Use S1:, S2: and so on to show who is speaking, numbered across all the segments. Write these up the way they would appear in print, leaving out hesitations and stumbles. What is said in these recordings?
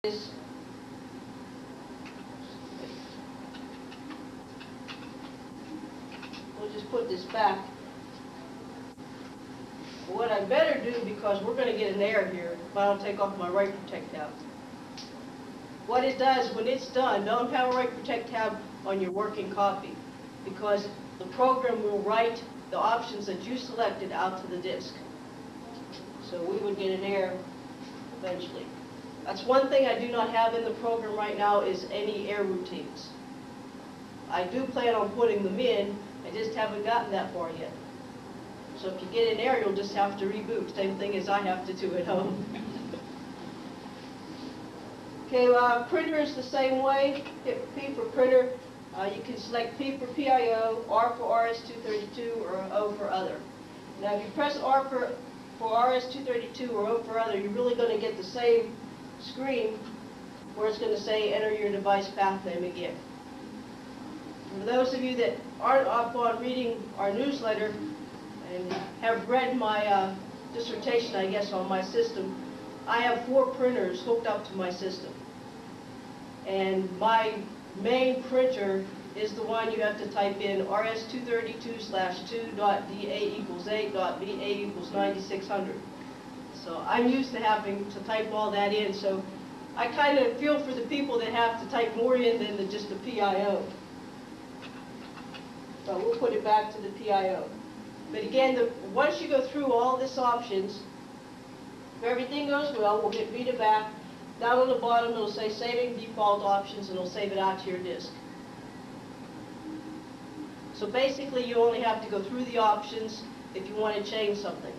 S1: is we'll just put this back. What I better do, because we're going to get an error here if I don't take off my write protect tab. What it does, when it's done, don't have a write protect tab on your working copy, because the program will write the options that you selected out to the disk. So we would get an error eventually. That's one thing I do not have in the program right now, is any error routines. I do plan on putting them in, I just haven't gotten that far yet. So if you get an error, you'll just have to reboot. Same thing as I have to do at home. Okay, printer is the same way. Hit P for printer. You can select P for PIO, R for RS-232, or O for other. Now if you press R for RS-232 or O for other, you're really going to get the same screen where it's going to say enter your device path name again. For those of you that aren't up on reading our newsletter and have read my dissertation, I guess, on my system, I have 4 printers hooked up to my system. And my main printer is the one you have to type in rs232/2.da=8.ba=9600. So I'm used to having to type all that in, so I kind of feel for the people that have to type more in than just the PIO. So we'll put it back to the PIO. But again, once you go through all these options, if everything goes well, we'll hit read it back. Down on the bottom, it'll say saving default options, and it'll save it out to your disk. So basically, you only have to go through the options if you want to change something.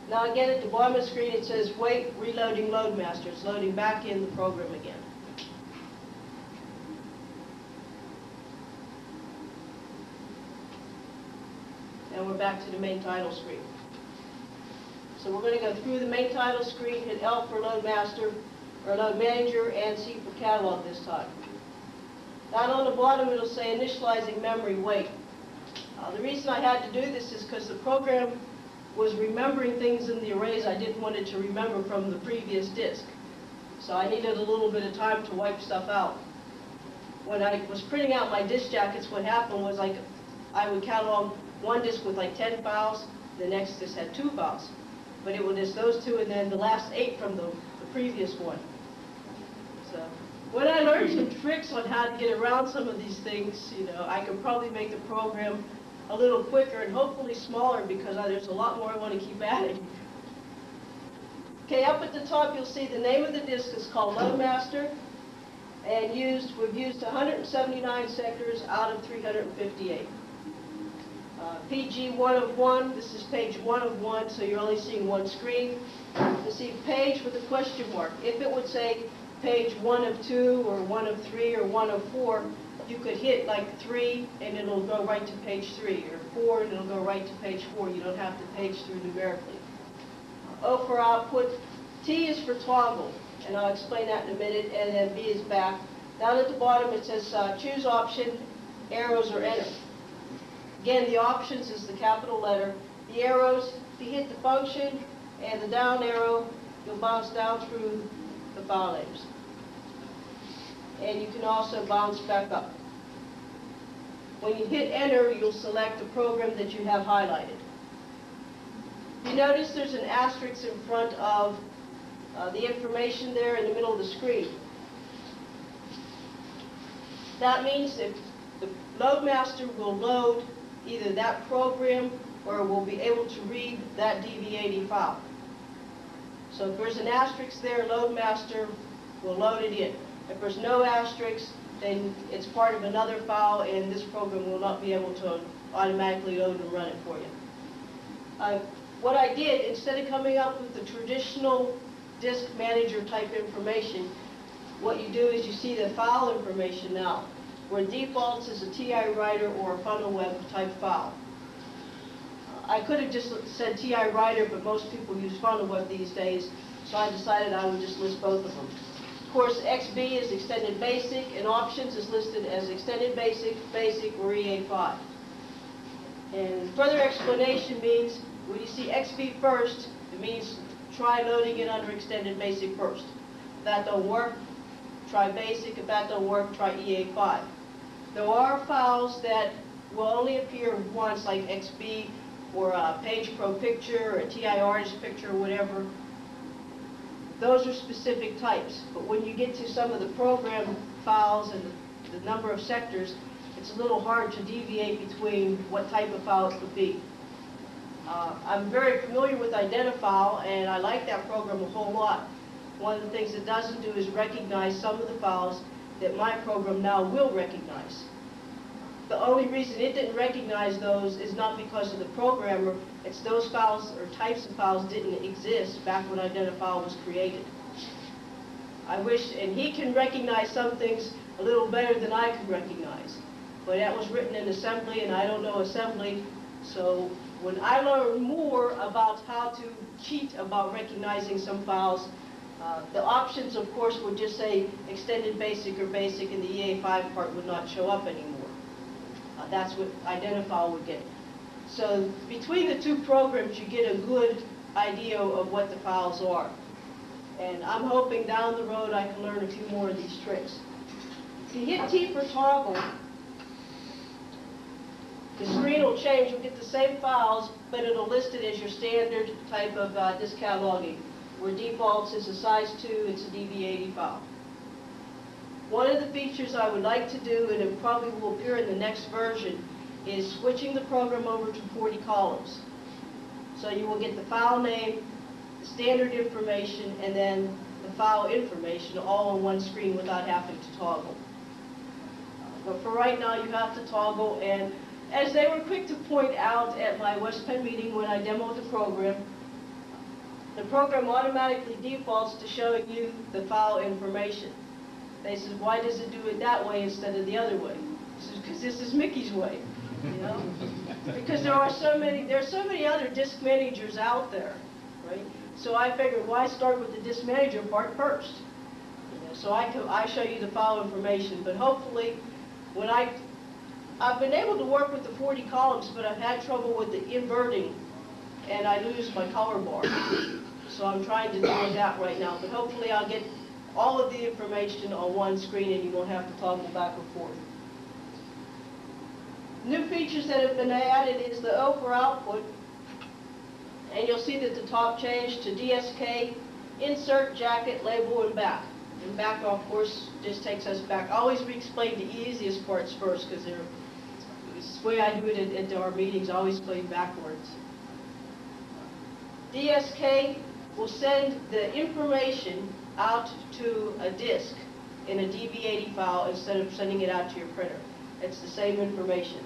S1: Now again, at the bottom of the screen, it says wait, reloading Loadmaster. It's loading back in the program again. And we're back to the main title screen. So we're going to go through the main title screen, hit L for Loadmaster, or Load Manager, and C for Catalog this time. Down on the bottom, it'll say initializing memory wait. The reason I had to do this is because the program was remembering things in the arrays I didn't want it to remember from the previous disk. So I needed a little bit of time to wipe stuff out. When I was printing out my disk jackets, what happened was I would catalog one disk with like 10 files, the next disk had 2 files. But it was just those 2 and then the last 8 from the previous one. So when I learned some tricks on how to get around some of these things, I can probably make the program a little quicker and hopefully smaller, because there's a lot more I want to keep adding. Okay, up at the top you'll see the name of the disk is called Loadmaster, and we've used 179 sectors out of 358. PG 1 of 1, this is page 1 of 1, so you're only seeing one screen. You see page with a question mark. If it would say page 1 of 2 or 1 of 3 or 1 of 4, you could hit like 3 and it'll go right to page 3, or 4 and it'll go right to page 4. You don't have to page through numerically. O for output, T is for toggle, and I'll explain that in a minute, and then B is back. Down at the bottom it says choose option, arrows, or enter. Again, the options is the capital letter. The arrows, if you hit the function and the down arrow, you'll bounce down through the file names. And you can also bounce back up. When you hit enter, you'll select the program that you have highlighted. You notice there's an asterisk in front of the information there in the middle of the screen. That means if the Loadmaster will load either that program or will be able to read that DV80 file. So if there's an asterisk there, Loadmaster will load it in. If there's no asterisk, then it's part of another file, and this program will not be able to automatically load and run it for you. What I did, instead of coming up with the traditional disk manager type information, what you do is you see the file information now, where defaults is a TI writer or a funnel web type file. I could have just said TI writer, but most people use funnel web these days, so I decided I would just list both of them. Of course, XB is extended basic, and options is listed as extended basic, basic, or EA5. And further explanation means when you see XB first, it means try loading it under extended basic first. If that don't work, try basic. If that don't work, try EA5. There are files that will only appear once, like XB or a Page Pro picture or a TI artist picture or whatever. Those are specific types. But when you get to some of the program files and the number of sectors, it's a little hard to deviate between what type of file it could be. I'm very familiar with Identifile, and I like that program a whole lot. One of the things it doesn't do is recognize some of the files that my program now will recognize. The only reason it didn't recognize those is not because of the programmer, it's those files or types of files didn't exist back when Identifile was created. I wish, and he can recognize some things a little better than I can recognize. But that was written in assembly, and I don't know assembly, so when I learn more about how to cheat about recognizing some files, the options, of course, would just say extended basic or basic, and the EA5 part would not show up anymore. That's what Identifile would get. So between the two programs, you get a good idea of what the files are. And I'm hoping down the road I can learn a few more of these tricks. If you hit T for toggle, the screen will change. You'll get the same files, but it'll list it as your standard type of disk cataloging, where defaults is a size 2, it's a DB80 file. One of the features I would like to do, and it probably will appear in the next version, is switching the program over to 40 columns. So you will get the file name, the standard information, and then the file information all on one screen without having to toggle. But for right now, you have to toggle, and as they were quick to point out at my West Penn meeting when I demoed the program automatically defaults to showing you the file information. They said, why does it do it that way instead of the other way? Because this is Mickey's way, you know? Because there's so many other disk managers out there, right? So I figured, why start with the disk manager part first? You know, so I show you the file information, but hopefully, when I've been able to work with the 40 columns, but I've had trouble with the inverting, and I lose my color bar. So I'm trying to do that right now, but hopefully I'll get all of the information on one screen and you won't have to toggle back and forth. New features that have been added is the O for output, and you'll see that the top changed to DSK, insert, jacket, label, and back. And back, of course, just takes us back. I always re-explain the easiest parts first, because it's the way I do it at our meetings. I always play backwards. DSK will send the information out to a disk in a DB80 file instead of sending it out to your printer. It's the same information.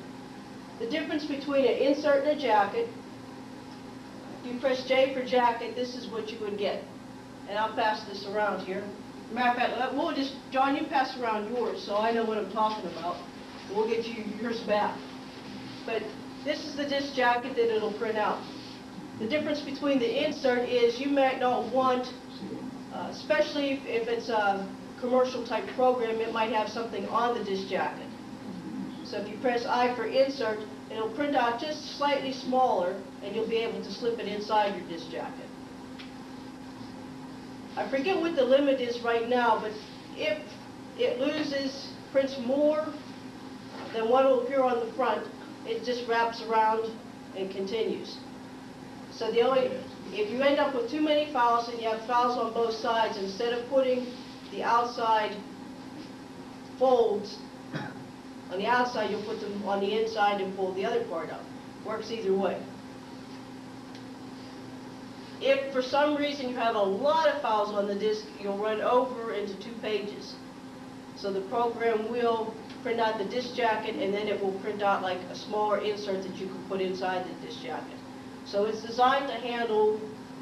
S1: The difference between an insert and a jacket, if you press J for jacket, this is what you would get. And I'll pass this around here. Matter of fact, John, you pass around yours so I know what I'm talking about. We'll get you yours back. But this is the disk jacket that it'll print out. The difference between the insert is you might not want, especially if it's a commercial type program, it might have something on the disk jacket. So if you press I for insert, it'll print out just slightly smaller, and you'll be able to slip it inside your disk jacket. I forget what the limit is right now, but if it prints more than what will appear on the front, it just wraps around and continues. So if you end up with too many files and you have files on both sides, instead of putting the outside folds on the outside, you'll put them on the inside and fold the other part up. Works either way. If for some reason you have a lot of files on the disk, you'll run over into 2 pages. So the program will print out the disk jacket, and then it will print out like a smaller insert that you can put inside the disk jacket. So it's designed to handle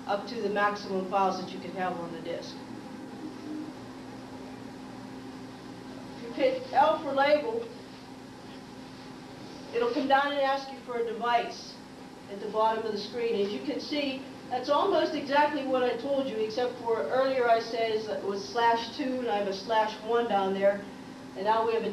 S1: up to the maximum files that you can have on the disk. If you pick L for label, it'll come down and ask you for a device at the bottom of the screen. As you can see, That's almost exactly what I told you, except for earlier I said it was /2, and I have a /1 down there, and now we have a